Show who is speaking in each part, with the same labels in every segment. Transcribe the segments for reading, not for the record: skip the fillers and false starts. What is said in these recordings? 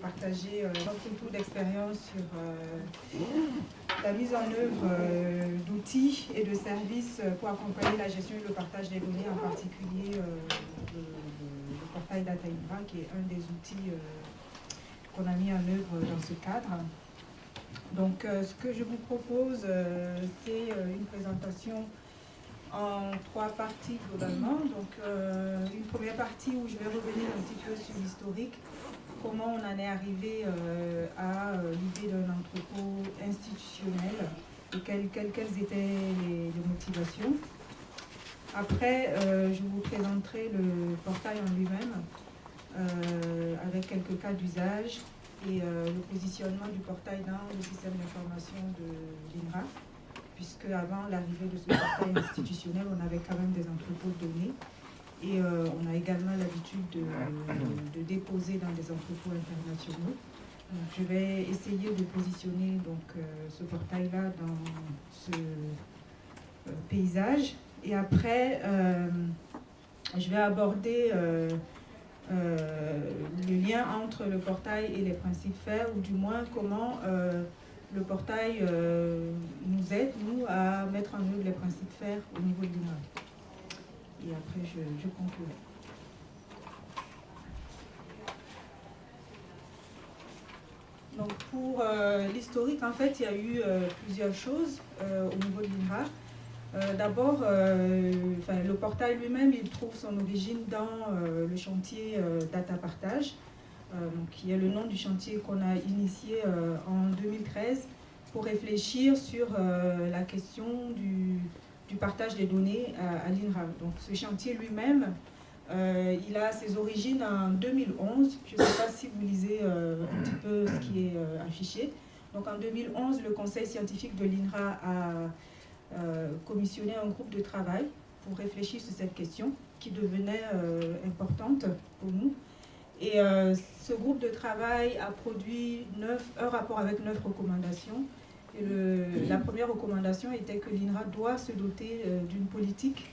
Speaker 1: partager notre retour d'expérience sur la mise en œuvre d'outils et de services pour accompagner la gestion et le partage des données, en particulier le portail Data Inra, qui est un des outils qu'on a mis en œuvre dans ce cadre. Donc, ce que je vous propose, c'est une présentation en 3 parties globalement. Donc, une première partie où je vais revenir un petit peu sur l'historique, comment on en est arrivé à l'idée d'un entrepôt institutionnel et quelles étaient les motivations. Après, je vous présenterai le portail en lui-même avec quelques cas d'usage et le positionnement du portail dans le système d'information de l'INRA, puisque avant l'arrivée de ce portail institutionnel, on avait quand même des entrepôts de données et on a également l'habitude de déposer dans des entrepôts internationaux. Donc, je vais essayer de positionner ce portail-là dans ce paysage. Et après, je vais aborder le lien entre le portail et les principes FAIR, ou du moins comment le portail nous aide, nous, à mettre en œuvre les principes FAIR au niveau de l'INRA. Et après, je conclurai. Donc, pour l'historique, en fait, il y a eu plusieurs choses au niveau de l'INRA. D'abord, le portail lui-même, il trouve son origine dans le chantier Data Partage, qui est le nom du chantier qu'on a initié en 2013 pour réfléchir sur la question du partage des données à l'INRA. Donc, ce chantier lui-même, il a ses origines en 2011. Je ne sais pas si vous lisez un petit peu ce qui est affiché. Donc, en 2011, le conseil scientifique de l'INRA a commissionné un groupe de travail pour réfléchir sur cette question qui devenait importante pour nous. Et ce groupe de travail a produit un rapport avec 9 recommandations. Et la première recommandation était que l'INRA doit se doter d'une politique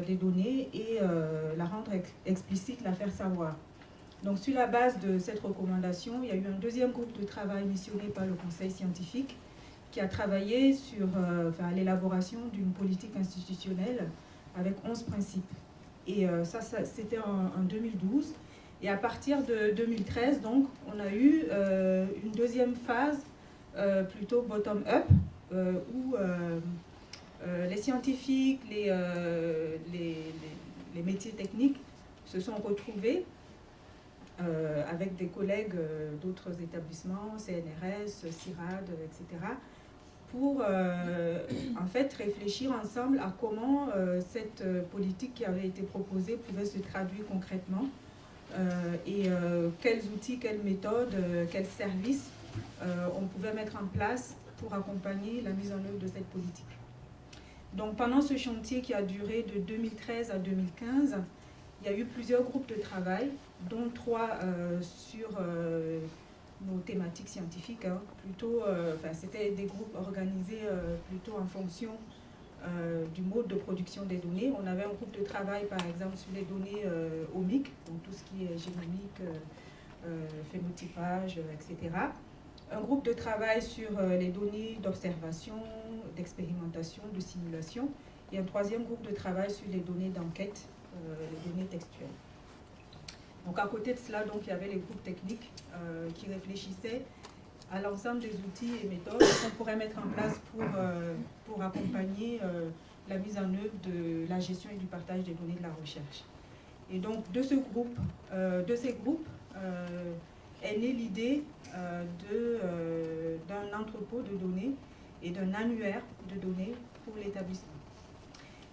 Speaker 1: des données et la rendre explicite, la faire savoir. Donc, sur la base de cette recommandation, il y a eu un deuxième groupe de travail missionné par le conseil scientifique qui a travaillé sur l'élaboration d'une politique institutionnelle avec 11 principes. Et ça c'était en 2012. Et à partir de 2013, donc, on a eu une deuxième phase plutôt bottom-up, où les scientifiques, les métiers techniques se sont retrouvés avec des collègues d'autres établissements, CNRS, CIRAD, etc., pour en fait réfléchir ensemble à comment cette politique qui avait été proposée pouvait se traduire concrètement et quels outils, quelles méthodes, quels services on pouvait mettre en place pour accompagner la mise en œuvre de cette politique. Donc pendant ce chantier qui a duré de 2013 à 2015, il y a eu plusieurs groupes de travail, dont 3 sur nos thématiques scientifiques. C'était des groupes organisés plutôt en fonction du mode de production des données. On avait un groupe de travail, par exemple, sur les données omiques, donc tout ce qui est génomique, phénotypage, etc. Un groupe de travail sur les données d'observation, d'expérimentation, de simulation. Et un 3e groupe de travail sur les données d'enquête, les données textuelles. Donc à côté de cela, donc, il y avait les groupes techniques qui réfléchissaient à l'ensemble des outils et méthodes qu'on pourrait mettre en place pour accompagner la mise en œuvre de la gestion et du partage des données de la recherche. Et donc de ces groupes est née l'idée d'un entrepôt de données et d'un annuaire de données pour l'établissement.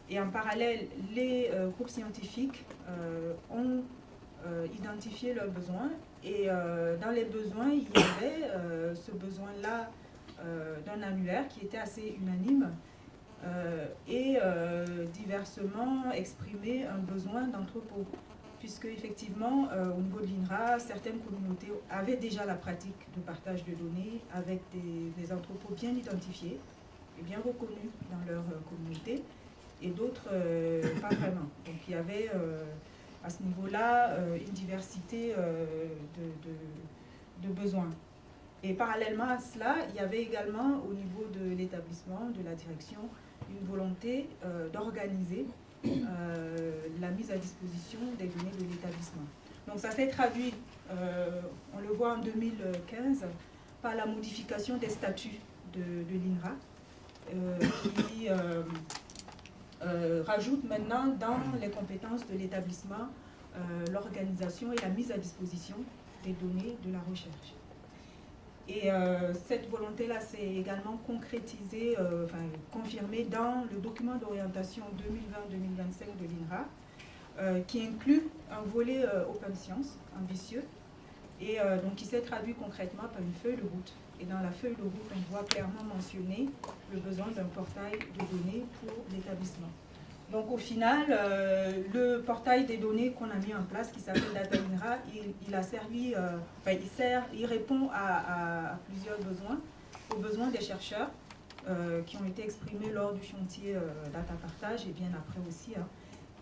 Speaker 1: Et en parallèle, les groupes scientifiques ont identifié leurs besoins. Et dans les besoins, il y avait ce besoin-là d'un annuaire qui était assez unanime et diversement exprimé un besoin d'entrepôt. Puisque effectivement, au niveau de l'INRA, certaines communautés avaient déjà la pratique de partage de données avec des entrepôts bien identifiés et bien reconnus dans leur communauté, et d'autres pas vraiment. Donc il y avait à ce niveau-là une diversité de besoins. Et parallèlement à cela, il y avait également au niveau de l'établissement, de la direction, une volonté d'organiser la mise à disposition des données de l'établissement. Donc ça s'est traduit, on le voit en 2015, par la modification des statuts de l'INRA, qui rajoute maintenant dans les compétences de l'établissement l'organisation et la mise à disposition des données de la recherche. Et cette volonté-là s'est également concrétisée, confirmée dans le document d'orientation 2020-2025 de l'INRA, qui inclut un volet Open Science ambitieux, et donc qui s'est traduit concrètement par une feuille de route. Et dans la feuille de route, on voit clairement mentionner le besoin d'un portail de données pour l'établissement. Donc au final, le portail des données qu'on a mis en place, qui s'appelle Data INRA, il a servi, il répond à plusieurs besoins, aux besoins des chercheurs qui ont été exprimés lors du chantier Data Partage et bien après aussi, hein,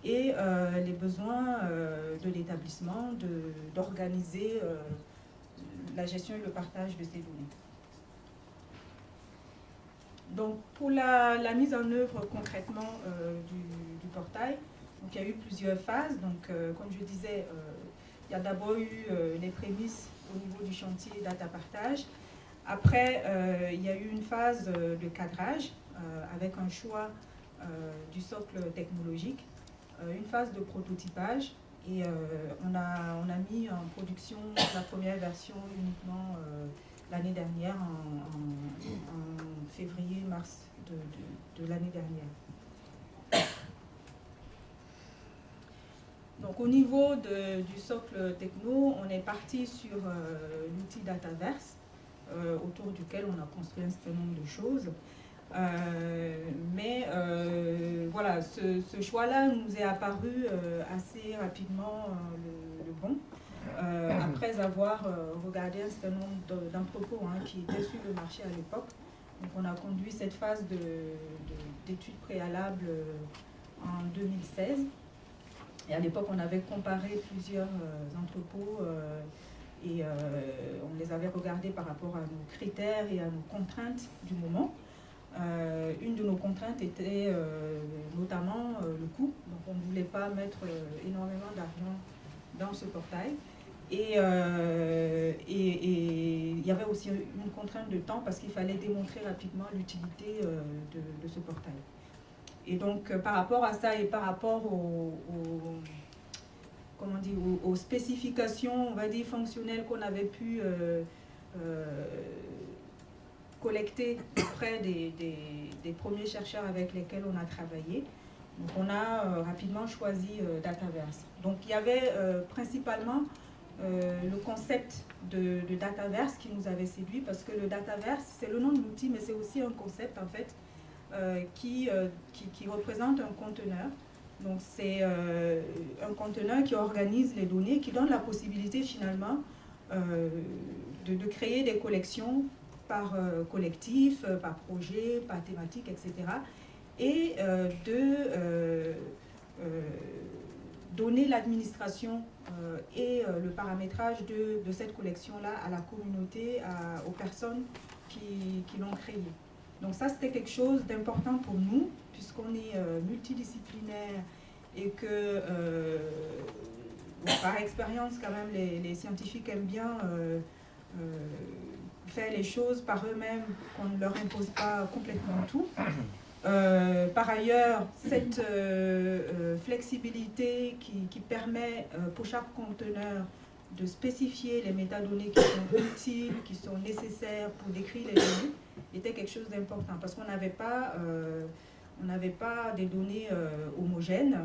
Speaker 1: et les besoins de l'établissement d'organiser la gestion et le partage de ces données. Donc, pour la mise en œuvre concrètement du portail, donc, il y a eu plusieurs phases. Donc, comme je disais, il y a d'abord eu les prémices au niveau du chantier Data Partage. Après, il y a eu une phase de cadrage avec un choix du socle technologique, une phase de prototypage, et on a mis en production la première version uniquement l'année dernière, en février-mars de l'année dernière. Donc au niveau du socle techno, on est parti sur l'outil Dataverse, autour duquel on a construit un certain nombre de choses. Voilà, ce choix-là nous est apparu assez rapidement le bon. Après avoir regardé un certain nombre d'entrepôts qui étaient sur le marché à l'époque. Donc on a conduit cette phase d'études préalables en 2016. Et à l'époque, on avait comparé plusieurs entrepôts et on les avait regardés par rapport à nos critères et à nos contraintes du moment. Une de nos contraintes était notamment le coût. Donc on ne voulait pas mettre énormément d'argent dans ce portail. Et il y avait aussi une contrainte de temps parce qu'il fallait démontrer rapidement l'utilité de ce portail. Et donc, par rapport à ça et par rapport aux spécifications, on va dire, fonctionnelles qu'on avait pu collecter auprès des premiers chercheurs avec lesquels on a travaillé, donc on a rapidement choisi Dataverse. Donc, il y avait principalement le concept de Dataverse qui nous avait séduit, parce que le Dataverse, c'est le nom de l'outil, mais c'est aussi un concept en fait qui représente un conteneur. Donc c'est un conteneur qui organise les données, qui donne la possibilité finalement de créer des collections par collectif, par projet, par thématique, etc. Et de donner l'administration et le paramétrage de cette collection-là à la communauté, aux personnes qui l'ont créée. Donc ça, c'était quelque chose d'important pour nous, puisqu'on est multidisciplinaire et que, par expérience, quand même, les scientifiques aiment bien faire les choses par eux-mêmes, qu'on ne leur impose pas complètement tout. Par ailleurs, cette flexibilité qui permet pour chaque conteneur de spécifier les métadonnées qui sont utiles, qui sont nécessaires pour décrire les données, était quelque chose d'important parce qu'on n'avait pas des données homogènes,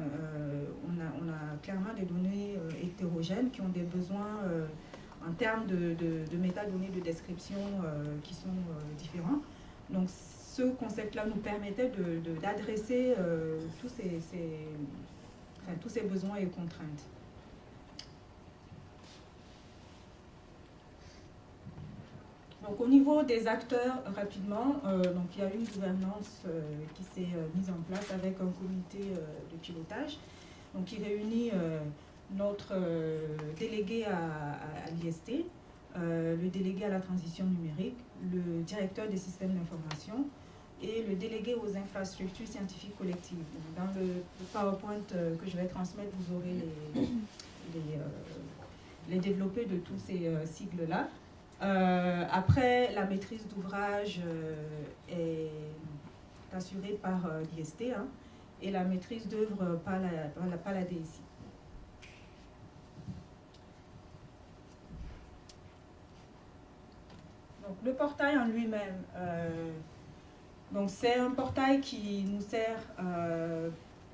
Speaker 1: on a clairement des données hétérogènes qui ont des besoins en termes de métadonnées de description qui sont différents. Donc ce concept-là nous permettait d'adresser tous ces besoins et contraintes. Donc au niveau des acteurs, rapidement, donc il y a une gouvernance qui s'est mise en place avec un comité de pilotage, donc qui réunit notre délégué à l'IST, le délégué à la transition numérique, le directeur des systèmes d'information et le délégué aux infrastructures scientifiques collectives. Dans le PowerPoint que je vais transmettre, vous aurez les développés de tous ces sigles-là. Après, la maîtrise d'ouvrage est assurée par l'IST, hein, et la maîtrise d'œuvre par la DSI. Donc, le portail en lui-même, donc c'est un portail qui nous sert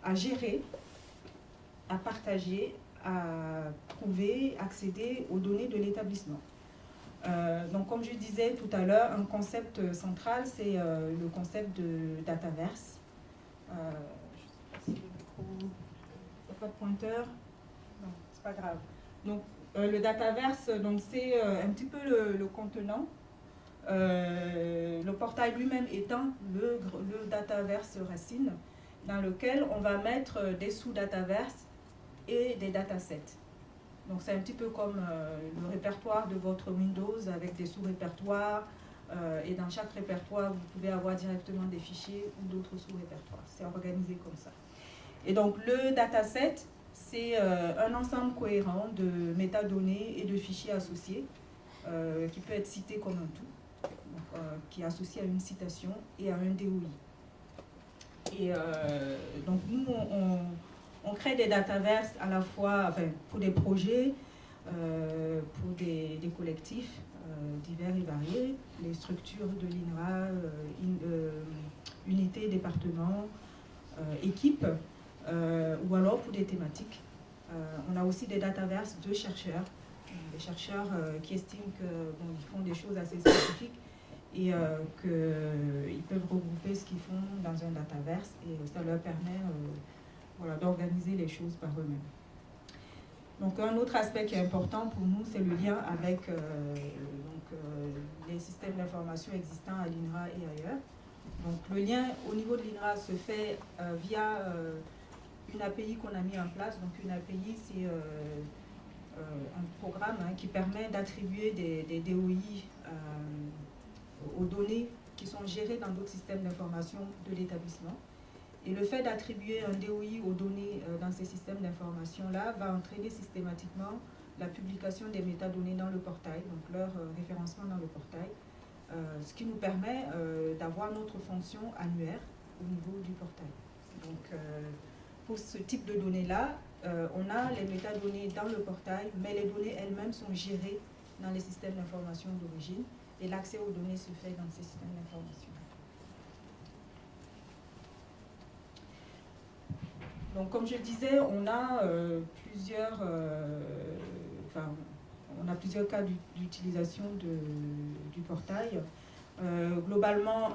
Speaker 1: à gérer, à partager, à trouver, accéder aux données de l'établissement. Donc comme je disais tout à l'heure, un concept central, c'est le concept de Dataverse. Je ne sais pas si le micro... Il n'y a pas de pointeur. Non, c'est pas grave. Donc le Dataverse, c'est un petit peu le contenant. Le portail lui-même étant le Dataverse racine, dans lequel on va mettre des sous-Dataverse et des datasets. Donc c'est un petit peu comme le répertoire de votre Windows avec des sous-répertoires, et dans chaque répertoire vous pouvez avoir directement des fichiers ou d'autres sous-répertoires. C'est organisé comme ça. Et donc le dataset, c'est un ensemble cohérent de métadonnées et de fichiers associés qui peut être cité comme un tout, donc, qui est associé à une citation et à un DOI. Et donc nous on crée des dataverses à la fois pour des projets, pour des collectifs divers et variés, les structures de l'INRA, unités, départements, équipes, ou alors pour des thématiques. On a aussi des dataverses de chercheurs, des chercheurs qui estiment qu'ils font des choses assez spécifiques et qu'ils peuvent regrouper ce qu'ils font dans un dataverse et ça leur permet d'organiser les choses par eux-mêmes. Donc un autre aspect qui est important pour nous, c'est le lien avec les systèmes d'information existants à l'INRA et ailleurs. Donc le lien au niveau de l'INRA se fait via une API qu'on a mis en place. Donc une API, c'est un programme qui permet d'attribuer des DOI aux données qui sont gérées dans d'autres systèmes d'information de l'établissement. Et le fait d'attribuer un DOI aux données dans ces systèmes d'information-là va entraîner systématiquement la publication des métadonnées dans le portail, donc leur référencement dans le portail, ce qui nous permet d'avoir notre fonction annuaire au niveau du portail. Donc, pour ce type de données-là, on a les métadonnées dans le portail, mais les données elles-mêmes sont gérées dans les systèmes d'information d'origine et l'accès aux données se fait dans ces systèmes d'information. Donc, comme je disais, on a plusieurs cas d'utilisation du portail. Globalement,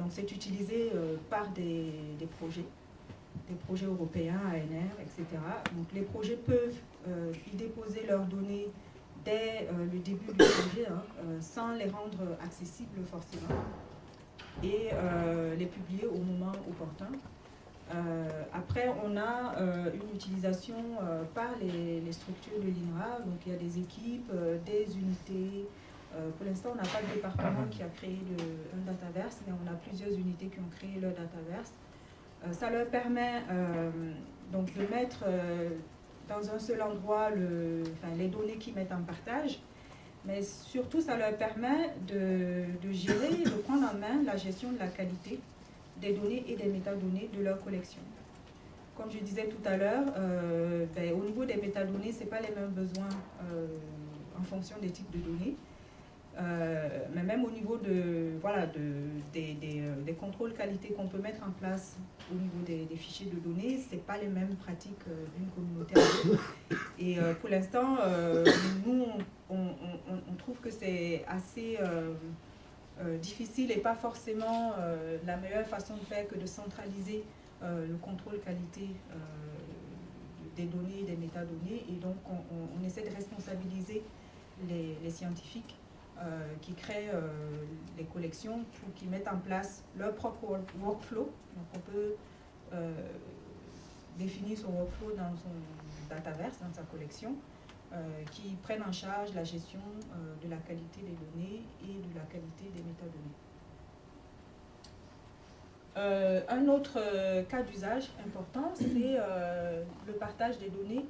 Speaker 1: c'est utilisé par des projets européens, ANR, etc. Donc, les projets peuvent y déposer leurs données dès le début du projet, sans les rendre accessibles forcément, et les publier au moment opportun. Après, on a une utilisation par les structures de l'INRA, donc il y a des équipes, des unités. Pour l'instant, on n'a pas de département qui a créé un dataverse, mais on a plusieurs unités qui ont créé leur dataverse. Ça leur permet donc de mettre dans un seul endroit les données qu'ils mettent en partage, mais surtout ça leur permet de gérer, de prendre en main la gestion de la qualité des données et des métadonnées de leur collection. Comme je disais tout à l'heure, au niveau des métadonnées, ce n'est pas les mêmes besoins en fonction des types de données. Mais même au niveau des contrôles qualité qu'on peut mettre en place au niveau des fichiers de données, ce n'est pas les mêmes pratiques d'une communauté à l'autre. Et pour l'instant, nous, on trouve que c'est assez difficile et pas forcément la meilleure façon de faire que de centraliser le contrôle qualité des données, des métadonnées. Et donc, on essaie de responsabiliser les scientifiques qui créent les collections pour qu'ils mettent en place leur propre workflow. Donc on peut définir son workflow dans son dataverse, dans sa collection, qui prennent en charge la gestion de la qualité des données et de la qualité des métadonnées. Un autre cas d'usage important, c'est le partage des données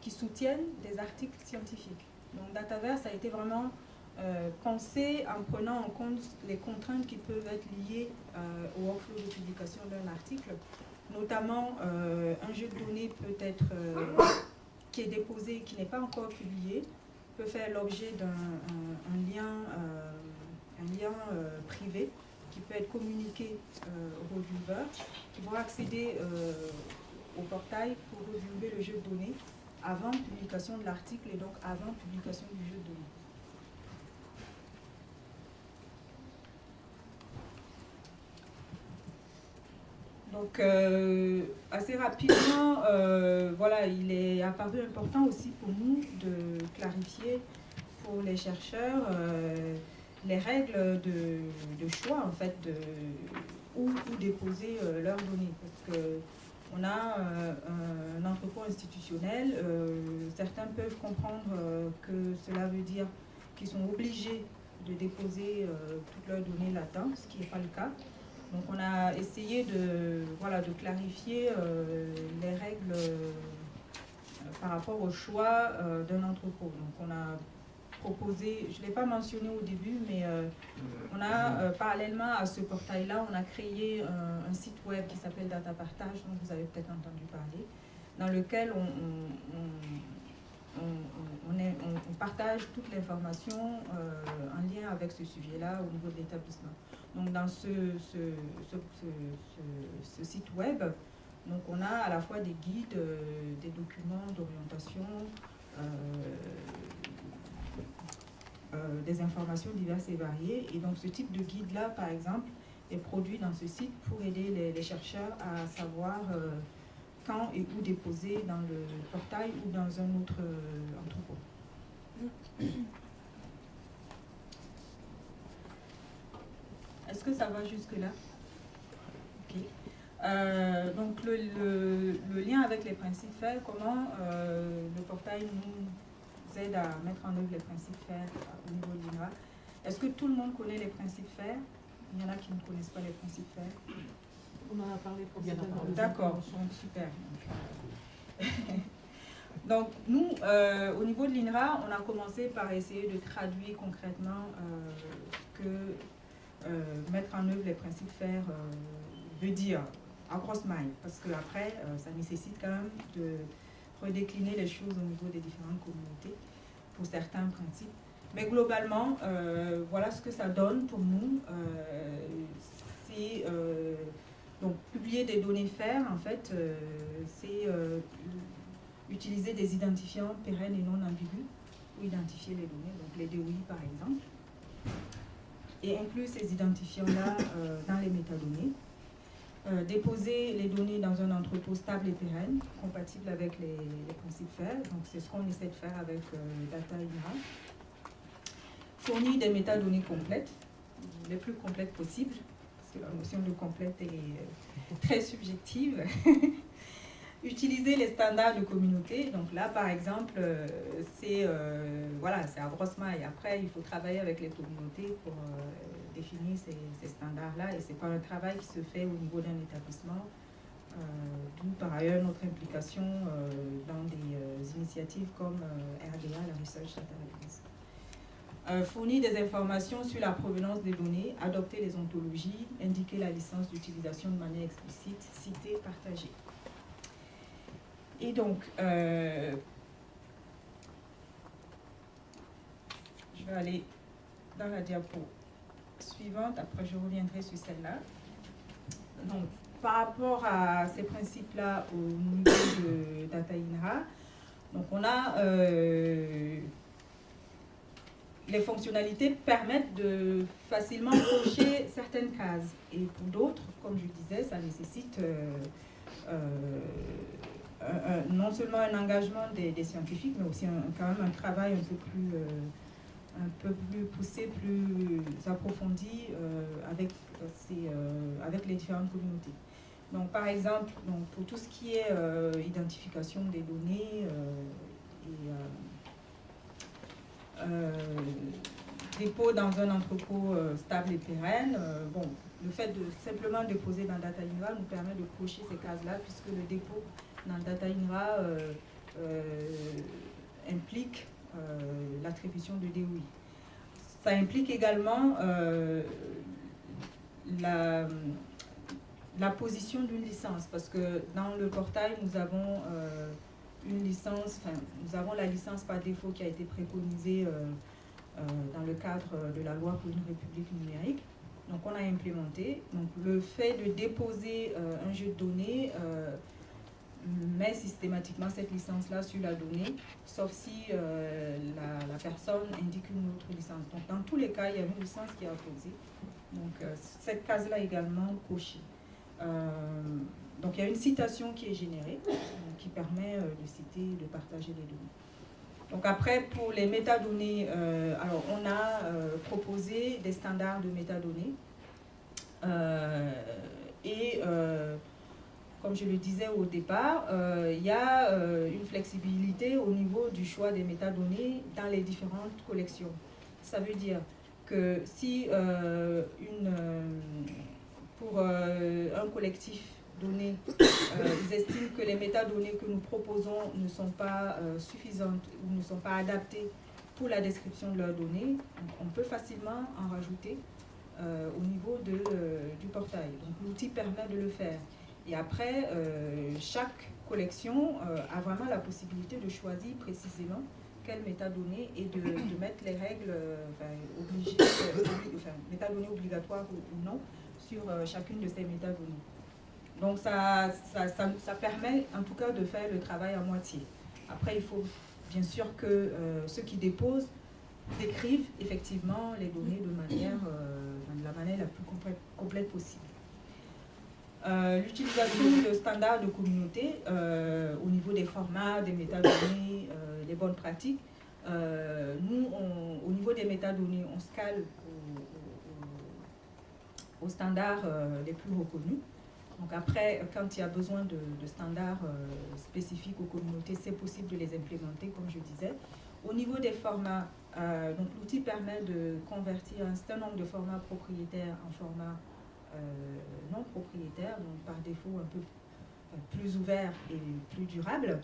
Speaker 1: qui soutiennent des articles scientifiques. Donc Dataverse a été vraiment pensé en prenant en compte les contraintes qui peuvent être liées au workflow de publication d'un article. Notamment, un jeu de données peut être qui est déposé, qui n'est pas encore publié, peut faire l'objet d'un lien privé qui peut être communiqué aux reviewers, qui vont accéder au portail pour reviewer le jeu de données avant publication de l'article et donc avant publication du jeu de données. Donc, assez rapidement, voilà, il est apparu important aussi pour nous de clarifier pour les chercheurs les règles de choix, en fait, où déposer leurs données. Parce qu'on a un entrepôt institutionnel, certains peuvent comprendre que cela veut dire qu'ils sont obligés de déposer toutes leurs données là-dedans, ce qui n'est pas le cas. Donc on a essayé de clarifier les règles par rapport au choix d'un entrepôt. Donc on a proposé, je ne l'ai pas mentionné au début, mais on a parallèlement à ce portail-là, on a créé un site web qui s'appelle Data Partage, dont vous avez peut-être entendu parler, dans lequel on partage toute l'information en lien avec ce sujet-là au niveau de l'établissement. Donc dans ce site web, donc on a à la fois des guides, des documents d'orientation, des informations diverses et variées. Et donc ce type de guide-là, par exemple, est produit dans ce site pour aider les chercheurs à savoir quand et où déposer dans le portail ou dans un autre entrepôt. Est-ce que ça va jusque-là? Ok. Donc le lien avec les principes FAIR, comment le portail nous aide à mettre en œuvre les principes FAIR au niveau de l'INRA. Est-ce que tout le monde connaît les principes FAIR? Il y en a qui ne connaissent pas les principes FAIR.
Speaker 2: On en a parlé précédemment.
Speaker 1: D'accord, super. Donc nous, au niveau de l'INRA, on a commencé par essayer de traduire concrètement que mettre en œuvre les principes FAIR veut dire en grosse maille, parce qu'après, ça nécessite quand même de redécliner les choses au niveau des différentes communautés pour certains principes. Mais globalement, voilà ce que ça donne pour nous. C'est donc publier des données FAIR, en fait, c'est utiliser des identifiants pérennes et non ambigus pour identifier les données, donc les DOI par exemple, et inclure ces identifiants-là dans les métadonnées. Déposer les données dans un entrepôt stable et pérenne, compatible avec les principes FAIR, donc c'est ce qu'on essaie de faire avec Data INRA. Fournir des métadonnées complètes, les plus complètes possibles, parce que la notion de complète est très subjective. Utiliser les standards de communauté, donc là par exemple, c'est à grosse maille. Après, il faut travailler avec les communautés pour définir ces standards-là, et ce n'est pas un travail qui se fait au niveau d'un établissement, d'où par ailleurs notre implication dans des initiatives comme RDA, la Research Data Alliance. Fournir des informations sur la provenance des données, adopter les ontologies, indiquer la licence d'utilisation de manière explicite, citer, partager. Et donc, je vais aller dans la diapo suivante, après je reviendrai sur celle-là. Donc, par rapport à ces principes-là au niveau de Data INRA, donc on a les fonctionnalités permettent de facilement cocher certaines cases. Et pour d'autres, comme je disais, ça nécessite non seulement un engagement des scientifiques, mais aussi quand même un travail un peu plus poussé, plus approfondi avec les différentes communautés. Donc, par exemple, pour tout ce qui est identification des données dépôt dans un entrepôt stable et pérenne. Bon, le fait de simplement déposer dans Data INRA nous permet de cocher ces cases-là, puisque le dépôt dans Data INRA implique l'attribution de DOI. Ça implique également la position d'une licence, parce que dans le portail, nous avons une licence, nous avons la licence par défaut qui a été préconisée dans le cadre de la loi pour une république numérique. Donc on a implémenté. Donc le fait de déposer un jeu de données met systématiquement cette licence-là sur la donnée, sauf si la personne indique une autre licence. Donc dans tous les cas, il y a une licence qui est apposée. Donc cette case-là également cochée. Donc il y a une citation qui est générée, qui permet de citer, de partager les données. Donc après, pour les métadonnées, alors on a proposé des standards de métadonnées comme je le disais au départ, il y a une flexibilité au niveau du choix des métadonnées dans les différentes collections. Ça veut dire que si pour un collectif donné, ils estiment que les métadonnées que nous proposons ne sont pas suffisantes ou ne sont pas adaptées pour la description de leurs données, on peut facilement en rajouter au niveau du portail. Donc l'outil permet de le faire. Et après, chaque collection a vraiment la possibilité de choisir précisément quelles métadonnées et de mettre les règles métadonnées obligatoires ou non sur chacune de ces métadonnées. Donc ça permet en tout cas de faire le travail à moitié. Après, il faut bien sûr que ceux qui déposent décrivent effectivement les données de la manière la plus complète possible. L'utilisation de standards de communauté au niveau des formats, des métadonnées, des bonnes pratiques. Nous, au niveau des métadonnées, on se cale aux standards les plus reconnus. Donc après, quand il y a besoin de standards spécifiques aux communautés, c'est possible de les implémenter, comme je disais. Au niveau des formats, donc l'outil permet de convertir un certain nombre de formats propriétaires en formats non propriétaires, donc par défaut un peu plus ouvert et plus durable.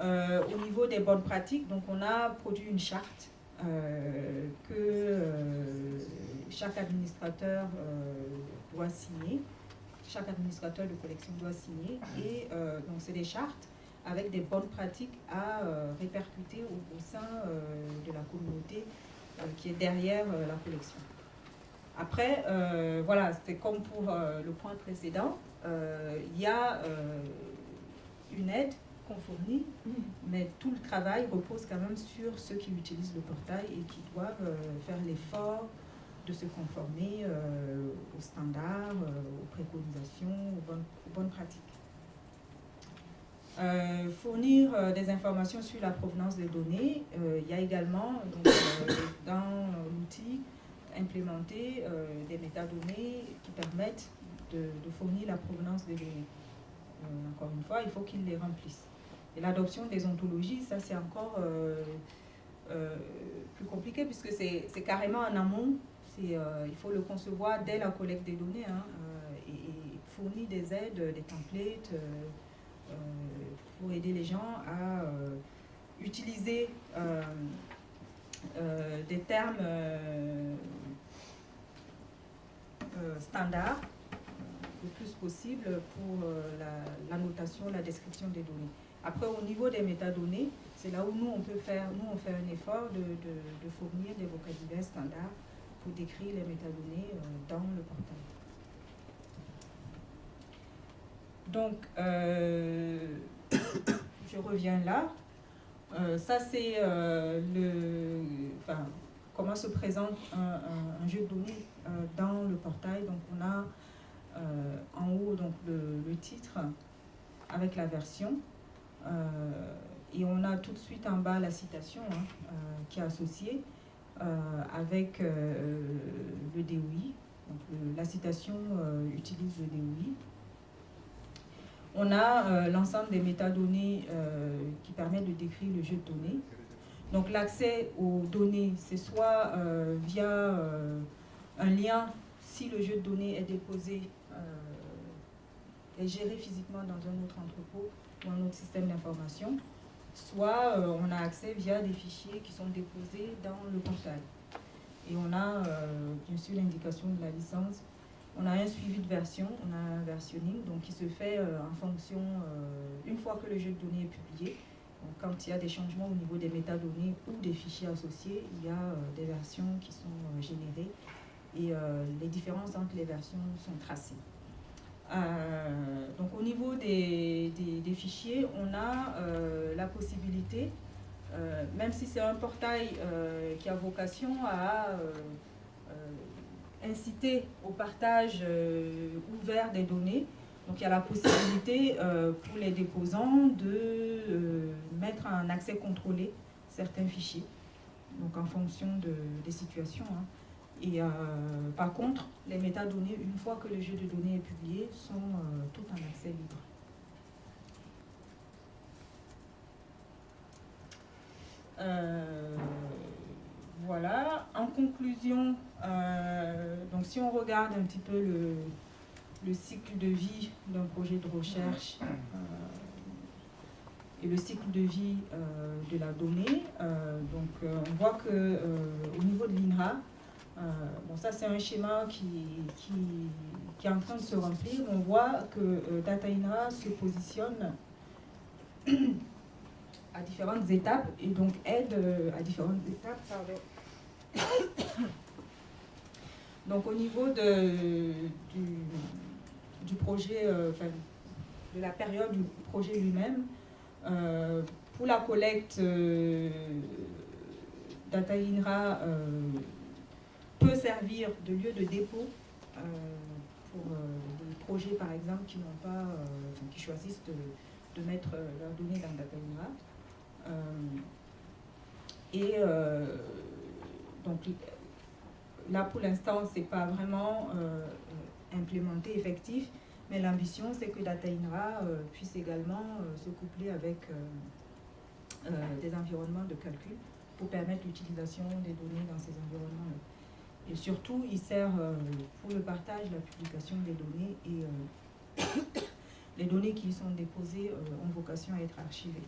Speaker 1: Au niveau des bonnes pratiques, donc on a produit une charte que chaque administrateur doit signer, chaque administrateur de collection doit signer, et donc c'est des chartes avec des bonnes pratiques à répercuter au sein de la communauté qui est derrière la collection. Après, voilà, c'est comme pour le point précédent, il y a une aide qu'on fournit, mais tout le travail repose quand même sur ceux qui utilisent le portail et qui doivent faire l'effort de se conformer aux standards, aux préconisations, aux bonnes pratiques. Fournir des informations sur la provenance des données, il y a également donc, dans l'outil implémenté des métadonnées qui permettent de fournir la provenance des données. Encore une fois, il faut qu'ils les remplissent. Et l'adoption des ontologies, ça c'est encore plus compliqué puisque c'est carrément en amont. Il faut le concevoir dès la collecte des données et fournir des aides, des templates pour aider les gens à utiliser des termes standards le plus possible pour la notation, la description des données. Après, au niveau des métadonnées, c'est là où on fait un effort de fournir des vocabulaires standards pour décrire les métadonnées dans le portail. Donc, je reviens là. Ça, c'est comment se présente un jeu de données dans le portail. Donc, on a en haut donc, le titre avec la version. Et on a tout de suite en bas la citation qui est associée avec le DOI. Donc, la citation utilise le DOI. On a l'ensemble des métadonnées qui permettent de décrire le jeu de données. Donc l'accès aux données, c'est soit via un lien, si le jeu de données est déposé, est géré physiquement dans un autre entrepôt ou un autre système d'information, soit on a accès via des fichiers qui sont déposés dans le portail. Et on a bien sûr l'indication de la licence. On a un suivi de version, on a un versionning, donc qui se fait en fonction, une fois que le jeu de données est publié. Donc, quand il y a des changements au niveau des métadonnées ou des fichiers associés, il y a des versions qui sont générées et les différences entre les versions sont tracées. Donc au niveau des fichiers, on a la possibilité, même si c'est un portail qui a vocation à inciter au partage ouvert des données, donc il y a la possibilité pour les déposants de mettre un accès contrôlé certains fichiers, donc en fonction des situations. Hein. Et par contre, les métadonnées, une fois que le jeu de données est publié, sont toutes en accès libre. Voilà. En conclusion, donc si on regarde un petit peu le cycle de vie d'un projet de recherche et le cycle de vie de la donnée, donc on voit que au niveau de l'INRA, bon, ça c'est un schéma qui est en train de se remplir. On voit que DataINRA se positionne à différentes étapes et donc aide à différentes étapes. Donc au niveau du projet, enfin, de la période du projet lui-même, pour la collecte, DataINRA peut servir de lieu de dépôt pour des projets par exemple qui n'ont pas, qui choisissent de mettre leurs données dans DataINRA. Donc là pour l'instant c'est pas vraiment implémenté, effectif, mais l'ambition c'est que DataINRA puisse également se coupler avec des environnements de calcul pour permettre l'utilisation des données dans ces environnements-là. Et surtout, il sert pour le partage, la publication des données et les données qui y sont déposées ont vocation à être archivées.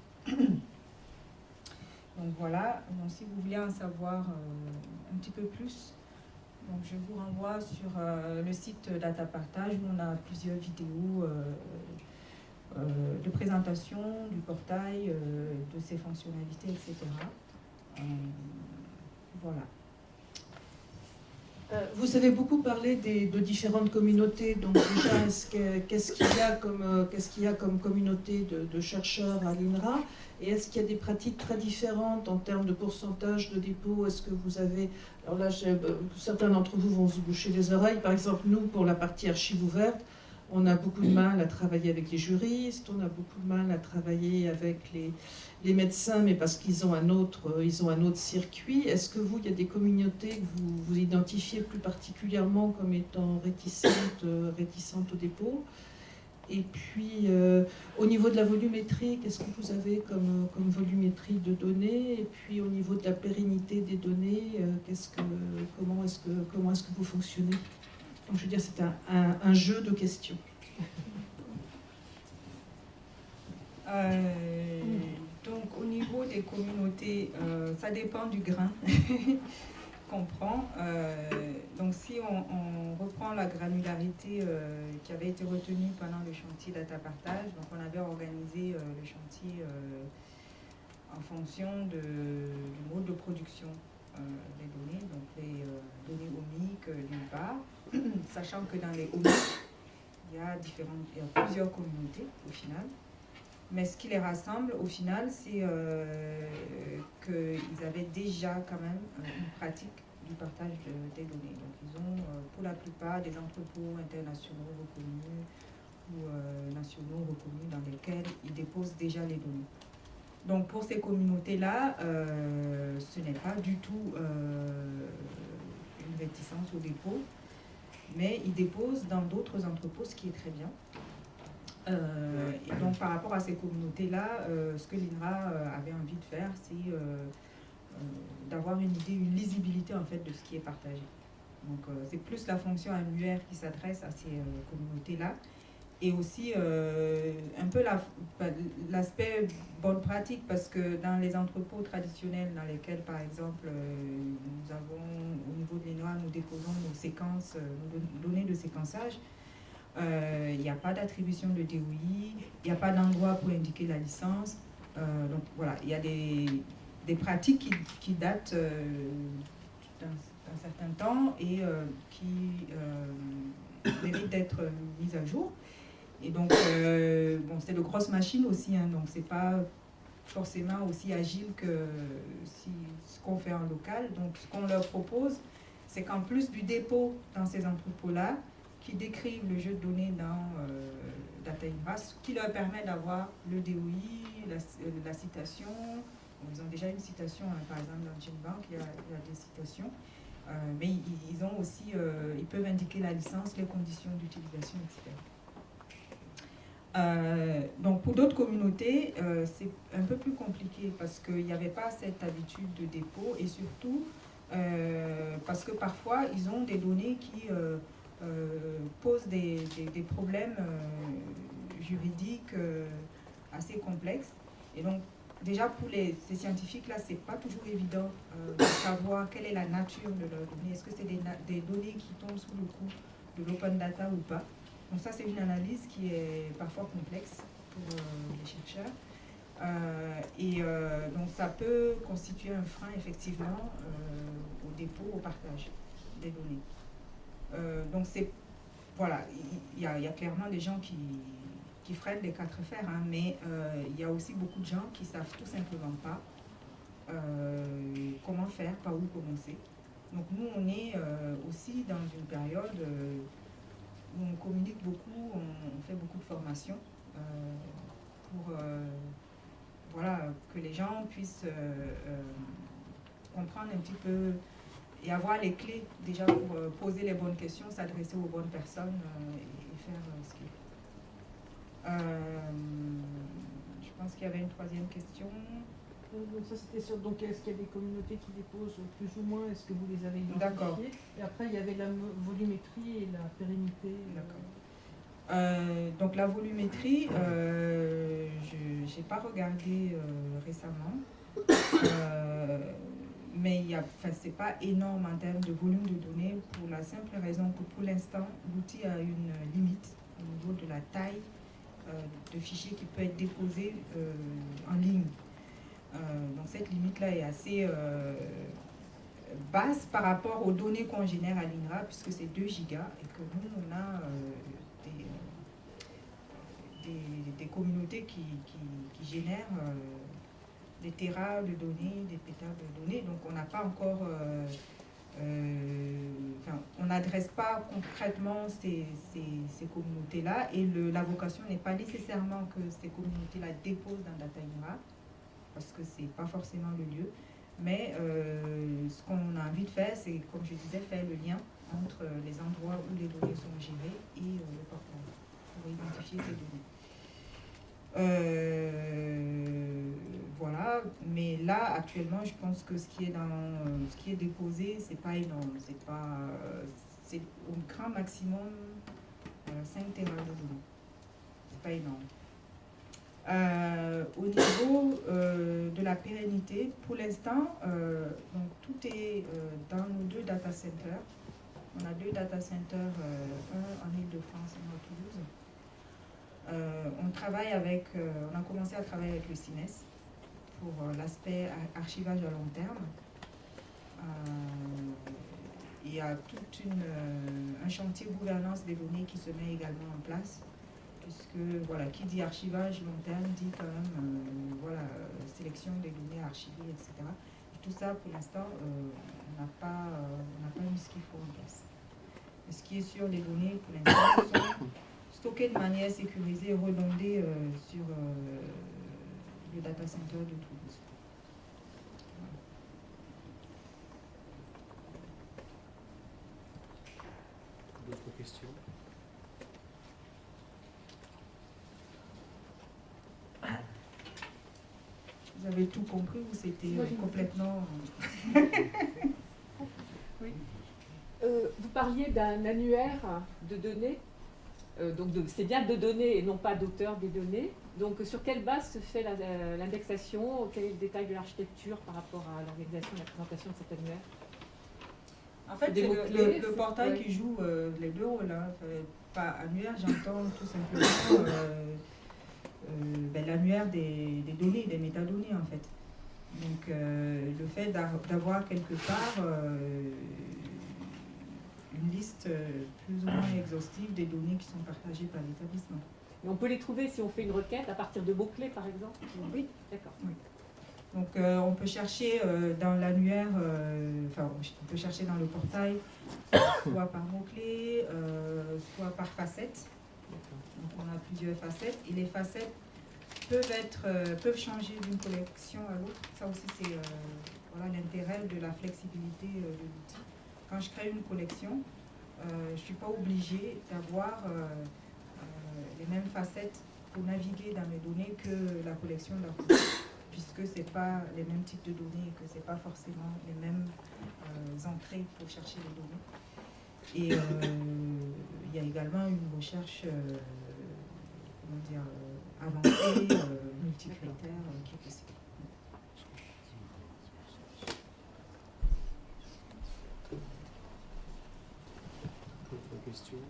Speaker 1: Donc voilà, donc, si vous voulez en savoir un petit peu plus, donc je vous renvoie sur le site DataPartage où on a plusieurs vidéos de présentation du portail, de ses fonctionnalités, etc. Voilà.
Speaker 2: Vous avez beaucoup parlé de différentes communautés, donc déjà, qu'est-ce qu'il y a comme communauté de chercheurs à l'INRA, et est-ce qu'il y a des pratiques très différentes en termes de pourcentage de dépôt? Est-ce que vous avez, alors là, certains d'entre vous vont se boucher les oreilles, par exemple nous, pour la partie archives ouvertes, on a beaucoup de mal à travailler avec les juristes, on a beaucoup de mal à travailler avec les médecins, mais parce qu'ils ont un autre circuit. Est-ce que vous, il y a des communautés que vous identifiez plus particulièrement comme étant réticentes au dépôt? Et puis, au niveau de la volumétrie, qu'est-ce que vous avez comme volumétrie de données? Et puis, au niveau de la pérennité des données, comment est-ce que vous fonctionnez? Donc, je veux dire, c'est un jeu de questions.
Speaker 1: Donc, au niveau des communautés, ça dépend du grain qu'on prend. Donc, si on reprend la granularité qui avait été retenue pendant le chantier DataPartage, donc on avait organisé le chantier en fonction du mode de production des données, donc les données omiques d'une part, sachant que dans les omiques, il y a plusieurs communautés au final. Mais ce qui les rassemble au final, c'est qu'ils avaient déjà quand même une pratique du partage des données. Donc ils ont pour la plupart des entrepôts internationaux reconnus ou nationaux reconnus dans lesquels ils déposent déjà les données. Donc pour ces communautés-là, ce n'est pas du tout une réticence au dépôt, mais ils déposent dans d'autres entrepôts, ce qui est très bien. Et donc par rapport à ces communautés-là, ce que l'INRA avait envie de faire, c'est d'avoir une idée, une lisibilité en fait de ce qui est partagé. Donc c'est plus la fonction annuaire qui s'adresse à ces communautés-là. Et aussi un peu l'aspect bonne pratique, parce que dans les entrepôts traditionnels dans lesquels, par exemple, nous avons, au niveau de l'INRA, nous déposons nos séquences, nos données de séquençage, il n'y a pas d'attribution de DOI, il n'y a pas d'endroit pour indiquer la licence. Donc voilà, il y a des pratiques qui datent d'un certain temps et qui méritent d'être mises à jour. Et donc, bon, c'est de grosses machines aussi, hein, donc c'est pas forcément aussi agile que ce qu'on fait en local. Donc, ce qu'on leur propose, c'est qu'en plus du dépôt dans ces entrepôts-là, qui décrivent le jeu de données dans Data INRA, ce qui leur permet d'avoir le DOI, la citation. Bon, ils ont déjà une citation, hein, par exemple dans GenBank, il y a des citations. Mais ils ont aussi, ils peuvent indiquer la licence, les conditions d'utilisation, etc. Donc pour d'autres communautés, c'est un peu plus compliqué parce qu'il n'y avait pas cette habitude de dépôt et surtout parce que parfois ils ont des données qui posent des problèmes juridiques assez complexes. Et donc déjà pour ces scientifiques-là, c'est pas toujours évident de savoir quelle est la nature de leurs données. Est-ce que c'est des données qui tombent sous le coup de l'open data ou pas? Donc ça, c'est une analyse qui est parfois complexe pour les chercheurs. Donc ça peut constituer un frein, effectivement, au dépôt, au partage des données. Donc c'est, voilà, il y a clairement des gens qui freinent les quatre fers, hein, mais il y a aussi beaucoup de gens qui ne savent tout simplement pas comment faire, par où commencer. Donc nous, on est aussi dans une période où on communique beaucoup, on fait beaucoup de formations pour voilà, que les gens puissent comprendre un petit peu et avoir les clés déjà pour poser les bonnes questions, s'adresser aux bonnes personnes et faire ce qu'il faut. Je pense qu'il y avait une troisième question.
Speaker 2: Donc ça c'était sûr. Donc est-ce qu'il y a des communautés qui déposent plus ou moins? Est-ce que vous les avez identifiées?
Speaker 1: D'accord.
Speaker 2: Et après il y avait la volumétrie et la pérennité.
Speaker 1: D'accord. Donc la volumétrie, je n'ai pas regardé récemment, mais c'est pas énorme en termes de volume de données pour la simple raison que pour l'instant l'outil a une limite au niveau de la taille de fichier qui peut être déposé en ligne. Donc cette limite-là est assez basse par rapport aux données qu'on génère à l'INRA, puisque c'est 2 gigas et que nous, on a des communautés qui génèrent des terras de données, des pétas de données. Donc on n'a pas encore... on n'adresse pas concrètement ces communautés-là et la vocation n'est pas nécessairement que ces communautés-là déposent dans Data INRA, parce que ce n'est pas forcément le lieu. Mais ce qu'on a envie de faire, c'est, comme je disais, faire le lien entre les endroits où les données sont gérées et le portail, pour identifier ces données. Voilà, mais là, actuellement, je pense que ce qui est déposé, c'est pas énorme. C'est au grand maximum 5 téra de données. C'est pas énorme. Au niveau de la pérennité, pour l'instant, donc tout est dans nos 2 data centers. On a 2 data centers, un en Ile-de-France et un à Toulouse. On a commencé à travailler avec le CINES pour l'aspect archivage à long terme. Il y a tout un chantier gouvernance des données qui se met également en place, puisque voilà, qui dit archivage long terme dit quand même voilà, sélection des données archivées, etc. Et tout ça, pour l'instant, on n'a pas mis ce qu'il faut en place. Et ce qui est sûr, les données, pour l'instant, sont stockées de manière sécurisée et redondées sur le data center de Toulouse.
Speaker 3: D'autres questions?
Speaker 1: Vous vous avez tout compris ou c'était complètement... Oui.
Speaker 4: Vous parliez d'un annuaire de données, donc c'est bien de données et non pas d'auteur des données. Donc sur quelle base se fait l'indexation? Quel est le détail de l'architecture par rapport à l'organisation et la présentation de cet annuaire?
Speaker 1: En fait, c'est le portail qui joue les deux rôles. Hein. Pas annuaire, j'entends tout simplement l'annuaire des données, des métadonnées en fait. Donc le fait d'avoir quelque part une liste plus ou moins exhaustive des données qui sont partagées par l'établissement.
Speaker 4: Et on peut les trouver si on fait une requête à partir de mots-clés par exemple?
Speaker 1: Oui.
Speaker 4: D'accord.
Speaker 1: Oui. Donc on peut chercher dans l'annuaire, on peut chercher dans le portail, soit par mots-clés, soit par facettes. Donc on a plusieurs facettes et les facettes peuvent changer d'une collection à l'autre. Ça aussi c'est l'intérêt de la flexibilité de l'outil. Quand je crée une collection, je ne suis pas obligée d'avoir les mêmes facettes pour naviguer dans mes données que la collection d'articles, puisque ce n'est pas les mêmes types de données et que ce n'est pas forcément les mêmes entrées pour chercher les données. Et il y a également une recherche avancée, multicritère qui est possible.
Speaker 3: D'autres questions?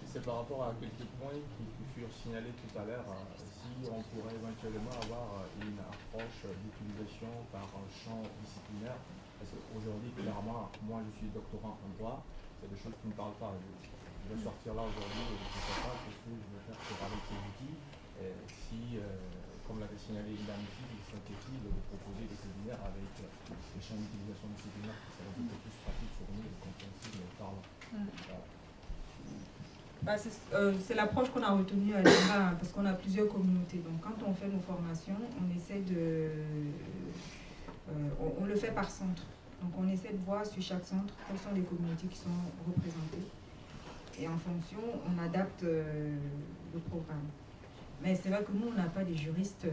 Speaker 5: C'est par rapport à quelques points qui furent signalés tout à l'heure, si on pourrait éventuellement avoir une approche d'utilisation par un champ disciplinaire, parce qu'aujourd'hui, clairement, moi je suis doctorant en droit, c'est des choses qui ne me parlent pas. Je vais sortir là aujourd'hui et je ne sais pas ce que je vais faire avec ces outils. Si, comme l'avait signalé Ilham ici, il serait possible de proposer des séminaires avec des champs d'utilisation disciplinaire qui seraient beaucoup plus pratiques pour nous et compréhensibles et parlants.
Speaker 1: C'est l'approche qu'on a retenue à l'INRA, parce qu'on a plusieurs communautés. Donc quand on fait nos formations, on essaie on le fait par centre. Donc on essaie de voir sur chaque centre quelles sont les communautés qui sont représentées. Et en fonction, on adapte le programme. Mais c'est vrai que nous, on n'a pas des juristes,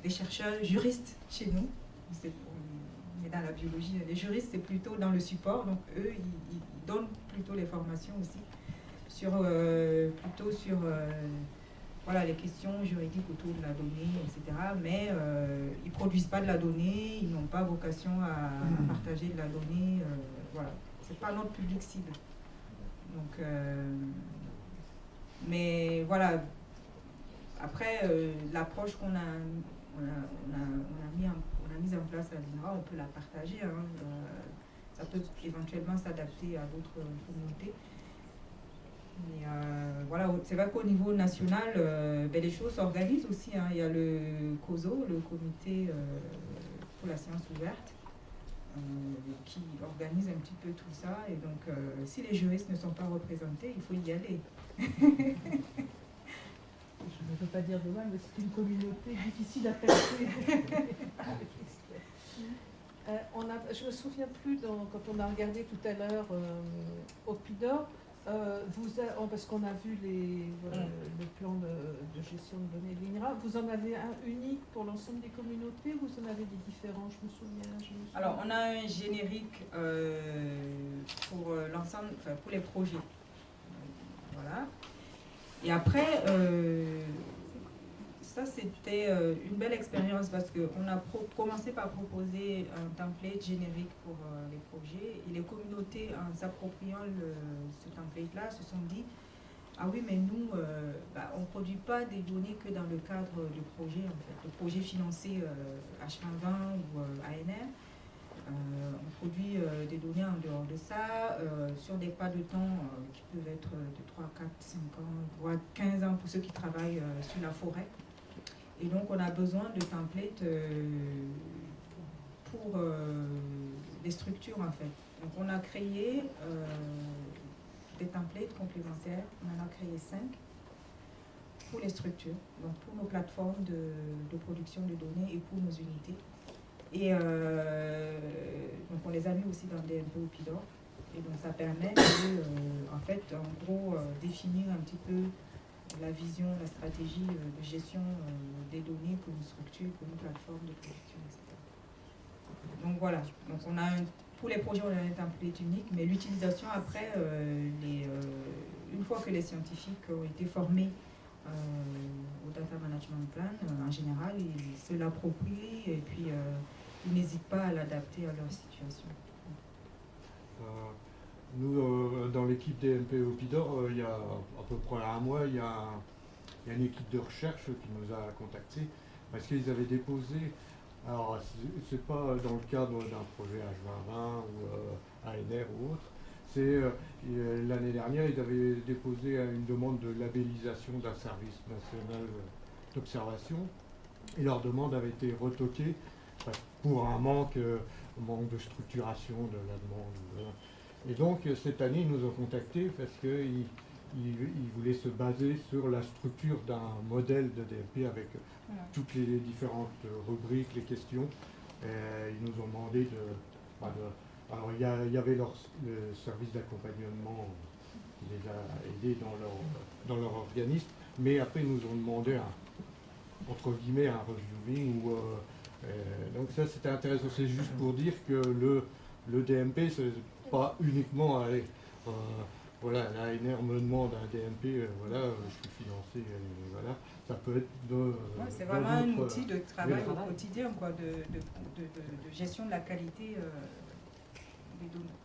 Speaker 1: des chercheurs juristes chez nous. On est dans la biologie. Les juristes, c'est plutôt dans le support. Donc eux, ils donnent plutôt les formations aussi. Plutôt sur les questions juridiques autour de la donnée, etc. Mais ils ne produisent pas de la donnée, ils n'ont pas vocation à partager de la donnée. Voilà, ce n'est pas notre public cible. Donc, mais voilà, après, l'approche qu'on a mise en place à l'INRA, on peut la partager. Hein. Ça peut éventuellement s'adapter à d'autres communautés. Mais voilà, c'est vrai qu'au niveau national, les choses s'organisent aussi. Hein. Il y a le COSO, le comité pour la science ouverte, qui organise un petit peu tout ça. Et donc, si les juristes ne sont pas représentés, il faut y aller.
Speaker 2: Je ne veux pas dire de mal, mais c'est une communauté difficile à percer. Je me souviens plus quand on a regardé tout à l'heure Opidor, parce qu'on a vu le plan de gestion de données de l'INRA, vous en avez un unique pour l'ensemble des communautés ou vous en avez des différents? Je me souviens.
Speaker 1: Alors, on a un générique pour l'ensemble, pour les projets. Voilà. Et après, ça c'était une belle expérience parce qu'on a commencé par proposer un template générique pour les projets et les communautés, en s'appropriant ce template-là, se sont dit « Ah oui, mais nous, on ne produit pas des données que dans le cadre du projet, en fait, de projets financés H2020 ou ANR. On produit des données en dehors de ça, sur des pas de temps qui peuvent être de 3, 4, 5 ans, voire 15 ans pour ceux qui travaillent sur la forêt. Et donc, on a besoin de templates pour les structures, en fait. Donc, on a créé des templates complémentaires. On en a créé 5 pour les structures, donc pour nos plateformes de production de données et pour nos unités. Et donc on les a mis aussi dans des DMP Opidor. Et donc ça permet de, en fait, en gros, définir un petit peu la vision, la stratégie de gestion des données pour une structure, pour une plateforme de production, etc. Donc voilà, donc on a pour les projets on a un template unique, mais l'utilisation après, une fois que les scientifiques ont été formés au Data Management Plan, en général, ils se l'approprient et puis ils n'hésitent pas à l'adapter à leur situation.
Speaker 6: Nous, dans l'équipe DMP Opidor, il y a à peu près un mois, il y a une équipe de recherche qui nous a contactés parce qu'ils avaient déposé, alors c'est pas dans le cadre d'un projet H2020 ou ANR ou autre, c'est l'année dernière, ils avaient déposé une demande de labellisation d'un service national d'observation et leur demande avait été retoquée pour un manque de structuration de la demande. Et donc cette année, ils nous ont contactés parce qu'ils voulaient se baser sur la structure d'un modèle de DMP avec toutes les différentes rubriques, les questions. Et ils nous ont demandé alors il y avait le service d'accompagnement qui les a aidés dans leur organisme, mais après ils nous ont demandé entre guillemets un reviewing. Donc ça c'était intéressant, c'est juste pour dire que le DMP c'est pas uniquement voilà, l'ANR me demande un DMP, voilà, je suis financé, voilà, ça peut être
Speaker 1: c'est vraiment un outil de travail au quotidien, quoi, de gestion de la qualité des données.